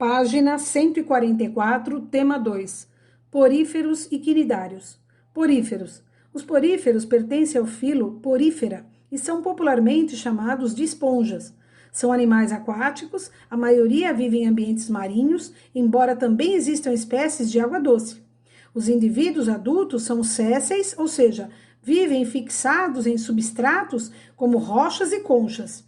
Página 144, tema 2. Poríferos e quinidários. Poríferos. Os poríferos pertencem ao filo Porífera e são popularmente chamados de esponjas. São animais aquáticos, a maioria vive em ambientes marinhos, embora também existam espécies de água doce. Os indivíduos adultos são sésseis, ou seja, vivem fixados em substratos como rochas e conchas.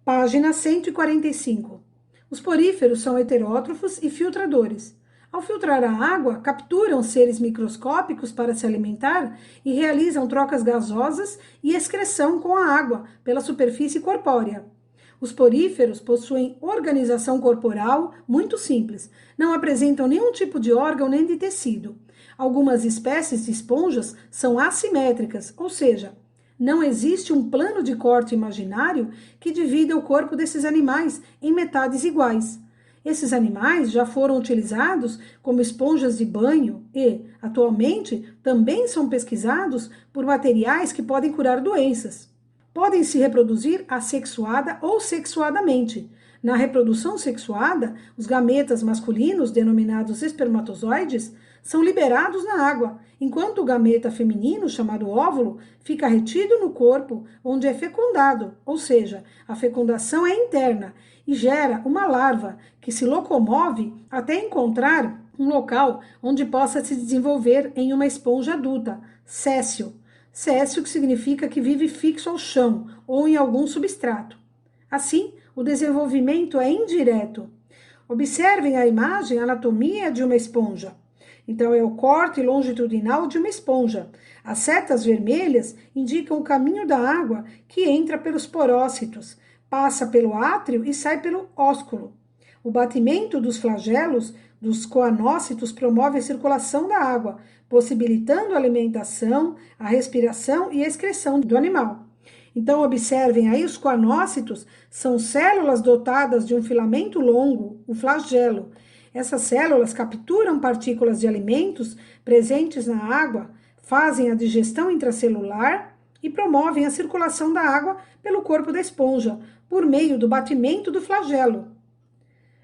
Página 145. Os poríferos são heterótrofos e filtradores. Ao filtrar a água, capturam seres microscópicos para se alimentar e realizam trocas gasosas e excreção com a água pela superfície corpórea. Os poríferos possuem organização corporal muito simples, não apresentam nenhum tipo de órgão nem de tecido. Algumas espécies de esponjas são assimétricas, ou seja, não existe um plano de corte imaginário que divida o corpo desses animais em metades iguais. Esses animais já foram utilizados como esponjas de banho e, atualmente, também são pesquisados por materiais que podem curar doenças. Podem se reproduzir assexuada ou sexuadamente. Na reprodução sexuada, os gametas masculinos, denominados espermatozoides, são liberados na água, enquanto o gameta feminino, chamado óvulo, fica retido no corpo, onde é fecundado, ou seja, a fecundação é interna e gera uma larva que se locomove até encontrar um local onde possa se desenvolver em uma esponja adulta, céssio. Céssio que significa que vive fixo ao chão ou em algum substrato. Assim, o desenvolvimento é indireto. Observem a imagem, a anatomia de uma esponja. Então, é o corte longitudinal de uma esponja. As setas vermelhas indicam o caminho da água que entra pelos porócitos, passa pelo átrio e sai pelo ósculo. O batimento dos flagelos dos coanócitos promove a circulação da água, possibilitando a alimentação, a respiração e a excreção do animal. Então, observem aí, os coanócitos são células dotadas de um filamento longo, o flagelo. Essas células capturam partículas de alimentos presentes na água, fazem a digestão intracelular e promovem a circulação da água pelo corpo da esponja, por meio do batimento do flagelo.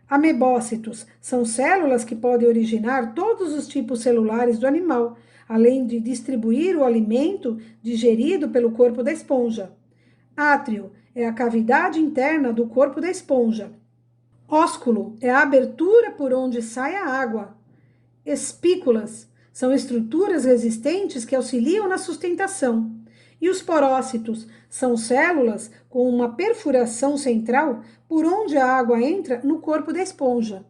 Amebócitos são células que podem originar todos os tipos celulares do animal, além de distribuir o alimento digerido pelo corpo da esponja. Átrio é a cavidade interna do corpo da esponja. Ósculo é a abertura por onde sai a água. Espículas são estruturas resistentes que auxiliam na sustentação. E os porócitos são células com uma perfuração central por onde a água entra no corpo da esponja.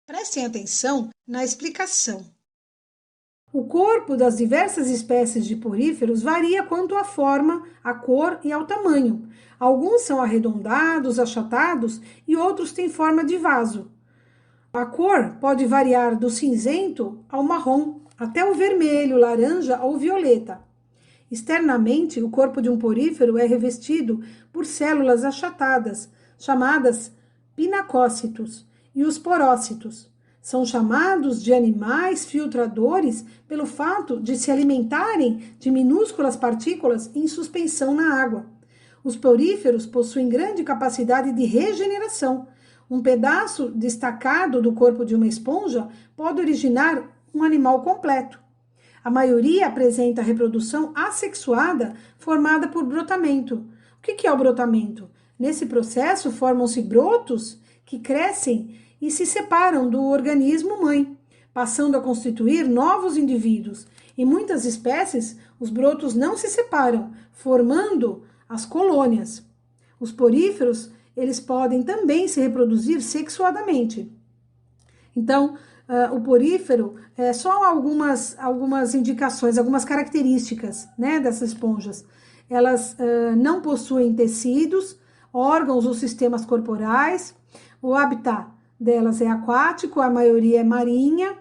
Prestem atenção na explicação. O corpo das diversas espécies de poríferos varia quanto à forma, à cor e ao tamanho. Alguns são arredondados, achatados e outros têm forma de vaso. A cor pode variar do cinzento ao marrom, até o vermelho, laranja ou violeta. Externamente, o corpo de um porífero é revestido por células achatadas, chamadas pinacócitos, e os porócitos. São chamados de animais filtradores pelo fato de se alimentarem de minúsculas partículas em suspensão na água. Os poríferos possuem grande capacidade de regeneração. Um pedaço destacado do corpo de uma esponja pode originar um animal completo. A maioria apresenta reprodução assexuada formada por brotamento. O que é o brotamento? Nesse processo formam-se brotos que crescem e se separam do organismo mãe, passando a constituir novos indivíduos. Em muitas espécies, os brotos não se separam, formando as colônias. Os poríferos, eles podem também se reproduzir sexuadamente. Então, o porífero é só algumas indicações, algumas características, né, dessas esponjas. Elas não possuem tecidos, órgãos ou sistemas corporais. O habitat delas é aquático, a maioria é marinha.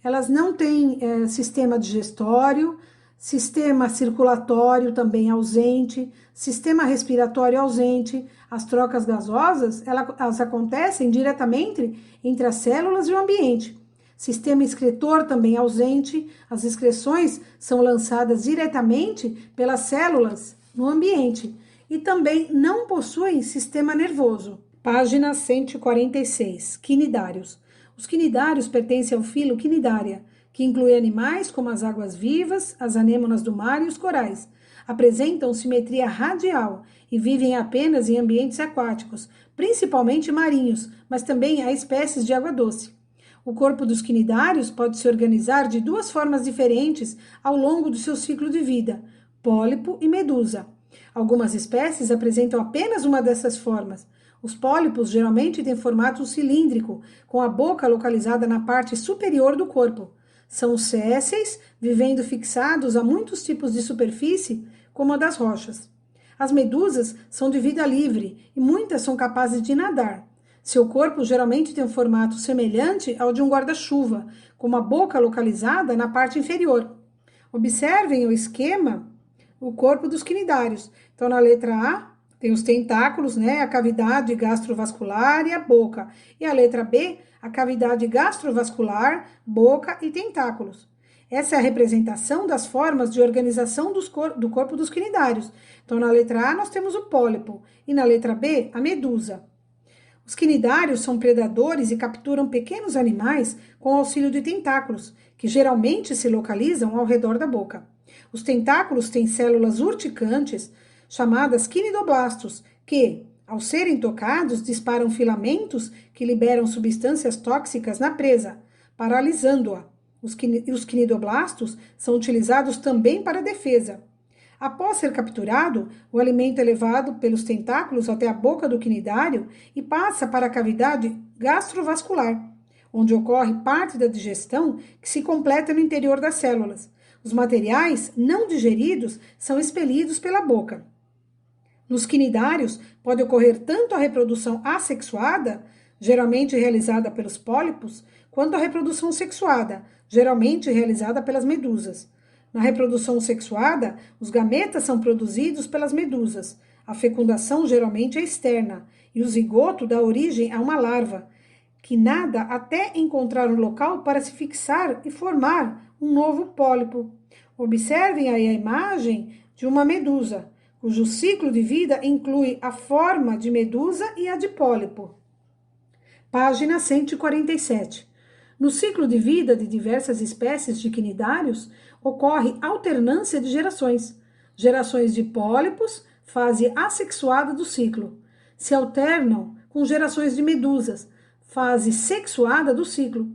Elas não têm sistema digestório, sistema circulatório também ausente, sistema respiratório ausente. As trocas gasosas, elas acontecem diretamente entre as células e o ambiente. Sistema excretor também ausente, as excreções são lançadas diretamente pelas células no ambiente e também não possuem sistema nervoso. Página 146. Quinidários. Os quinidários pertencem ao filo Quinidária, que inclui animais como as águas-vivas, as anêmonas do mar e os corais. Apresentam simetria radial e vivem apenas em ambientes aquáticos, principalmente marinhos, mas também há espécies de água doce. O corpo dos quinidários pode se organizar de duas formas diferentes ao longo do seu ciclo de vida: pólipo e medusa. Algumas espécies apresentam apenas uma dessas formas. Os pólipos geralmente têm formato cilíndrico, com a boca localizada na parte superior do corpo. São sésseis, vivendo fixados a muitos tipos de superfície, como a das rochas. As medusas são de vida livre e muitas são capazes de nadar. Seu corpo geralmente tem um formato semelhante ao de um guarda-chuva, com uma boca localizada na parte inferior. Observem o esquema, o corpo dos quinidários. Então, na letra A, tem os tentáculos, né? A cavidade gastrovascular e a boca. E a letra B, a cavidade gastrovascular, boca e tentáculos. Essa é a representação das formas de organização do corpo dos quinidários. Então, na letra A, nós temos o pólipo. E na letra B, a medusa. Os quinidários são predadores e capturam pequenos animais com auxílio de tentáculos, que geralmente se localizam ao redor da boca. Os tentáculos têm células urticantes, chamadas quinidoblastos, que, ao serem tocados, disparam filamentos que liberam substâncias tóxicas na presa, paralisando-a. Os quinidoblastos são utilizados também para defesa. Após ser capturado, o alimento é levado pelos tentáculos até a boca do quinidário e passa para a cavidade gastrovascular, onde ocorre parte da digestão que se completa no interior das células. Os materiais não digeridos são expelidos pela boca. Nos quinidários, pode ocorrer tanto a reprodução assexuada, geralmente realizada pelos pólipos, quanto a reprodução sexuada, geralmente realizada pelas medusas. Na reprodução sexuada, os gametas são produzidos pelas medusas. A fecundação geralmente é externa e o zigoto dá origem a uma larva, que nada até encontrar um local para se fixar e formar um novo pólipo. Observem aí a imagem de uma medusa, cujo ciclo de vida inclui a forma de medusa e a de pólipo. Página 147. No ciclo de vida de diversas espécies de quinidários, ocorre alternância de gerações. Gerações de pólipos, fase assexuada do ciclo, se alternam com gerações de medusas, fase sexuada do ciclo.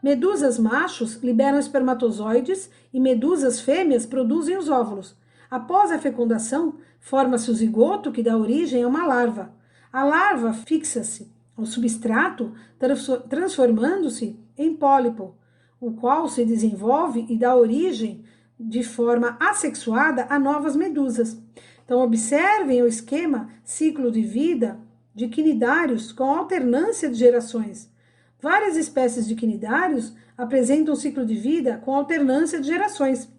Medusas machos liberam espermatozoides e medusas fêmeas produzem os óvulos. Após a fecundação, forma-se o zigoto que dá origem a uma larva. A larva fixa-se ao substrato, transformando-se em pólipo, o qual se desenvolve e dá origem de forma assexuada a novas medusas. Então, observem o esquema ciclo de vida de quinidários com alternância de gerações. Várias espécies de quinidários apresentam um ciclo de vida com alternância de gerações.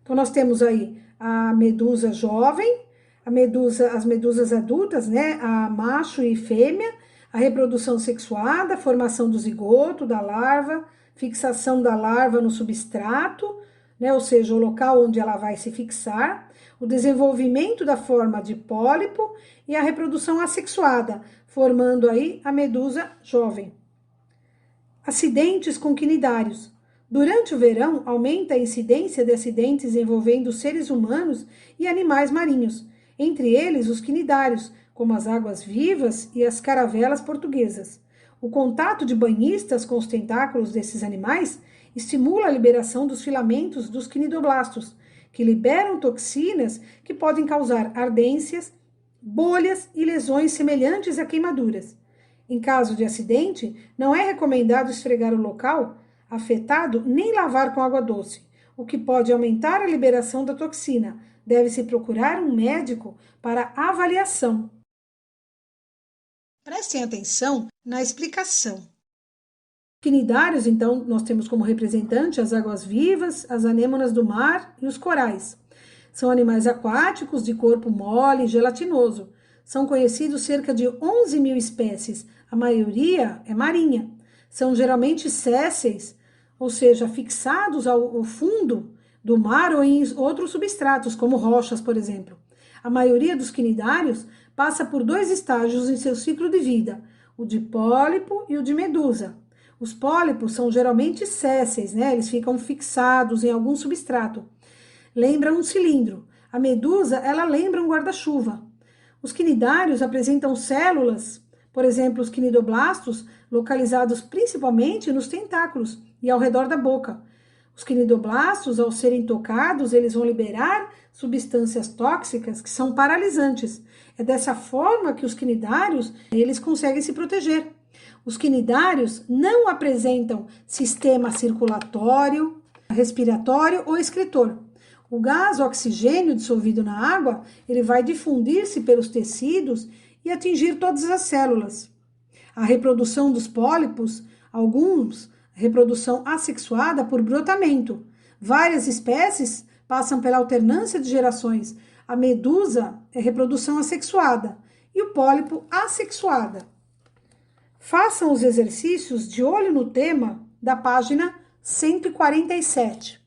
Então, nós temos aí a medusa jovem, as medusas adultas, né? A macho e fêmea, a reprodução sexuada, a formação do zigoto, da larva, fixação da larva no substrato, né? Ou seja, o local onde ela vai se fixar, o desenvolvimento da forma de pólipo e a reprodução assexuada, formando aí a medusa jovem. Acidentes com quinidários. Durante o verão, aumenta a incidência de acidentes envolvendo seres humanos e animais marinhos, entre eles os quinidários, como as águas-vivas e as caravelas portuguesas. O contato de banhistas com os tentáculos desses animais estimula a liberação dos filamentos dos quinidoblastos, que liberam toxinas que podem causar ardências, bolhas e lesões semelhantes a queimaduras. Em caso de acidente, não é recomendado esfregar o local afetado nem lavar com água doce, o que pode aumentar a liberação da toxina. Deve-se procurar um médico para avaliação. Prestem atenção na explicação. Quinidários, então, nós temos como representante as águas-vivas, as anêmonas do mar e os corais. São animais aquáticos de corpo mole e gelatinoso. São conhecidos cerca de 11.000 espécies, a maioria é marinha. São geralmente sésseis, ou seja, fixados ao fundo do mar ou em outros substratos, como rochas, por exemplo. A maioria dos quinidários passa por 2 estágios em seu ciclo de vida, o de pólipo e o de medusa. Os pólipos são geralmente sésseis, né? Eles ficam fixados em algum substrato. Lembra um cilindro. A medusa, ela lembra um guarda-chuva. Os quinidários apresentam células, por exemplo, os quinidoblastos, localizados principalmente nos tentáculos e ao redor da boca. Os quinidoblastos, ao serem tocados, eles vão liberar substâncias tóxicas que são paralisantes. É dessa forma que os quinidários, eles conseguem se proteger. Os quinidários não apresentam sistema circulatório, respiratório ou excretor. O gás oxigênio dissolvido na água, ele vai difundir-se pelos tecidos e atingir todas as células. A reprodução dos pólipos, alguns reprodução assexuada por brotamento. Várias espécies passam pela alternância de gerações. A medusa é reprodução assexuada e o pólipo assexuada. Façam os exercícios de olho no tema da página 147.